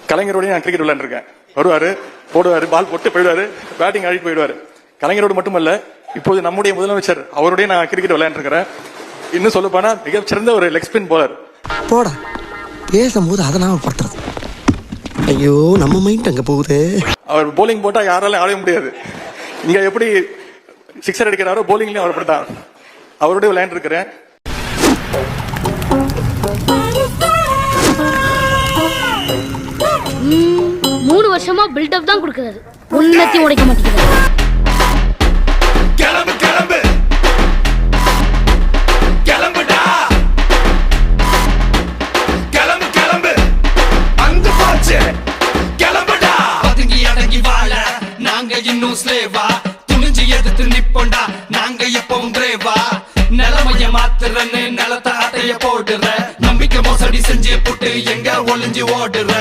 கலைஞரோடய நான் கிரிக்கெட் விளையாண்டுருக்கேன். வருவாரு, போடுவாரு, பால் போட்டு போயிடுவாரு, பேட்டிங் ஆடிட்டு போயிடுவாரு. கலைஞரோடு மட்டுமல்ல, இப்போது நம்முடைய முதலமைச்சர் அவருடைய நான் கிரிக்கெட் விளையாண்டுருக்கிறேன். இன்னும் சொல்ல போனா மிகச்சிறந்த ஒரு லெக் ஸ்பின் போலர். போடா பேசும்போது அதை நாம படுத்துறது. ஐயோ நம்ம மைண்ட் அங்க போகுது. அவர் போலிங் போட்டா யாராலும் ஆடவே முடியாது. இங்க எப்படி சிக்ஸர் அடிக்கிறாரோ போலிங்லயும் அவர் அப்படித்தான். அவருடைய விளையாண்டு இருக்கிறேன். மூணு வருஷமா பில்டப் தான் கொடுக்கறாரு. உன்னத்தி உடைக்க மாட்டேங்கிறாரு. கிளம்பு கிளம்பு கிளம்புடா, கிளம்பு கிளம்பு அங்கு போச்சு, கிளம்புடா. பதுங்கி அடங்கி வாழ நாங்க இன்னும் ஸ்லேவா, துணிஞ்சு எதிர்த்து நிப்போண்டா நாங்க எப்பவும் பிரேவா. நிலைமைய மாத்துறன்னு நிலத்த அட்டைய போடுற, நம்பிக்கை மோசடி செஞ்சு புட்டு எங்க ஒளிஞ்சு ஓடுற.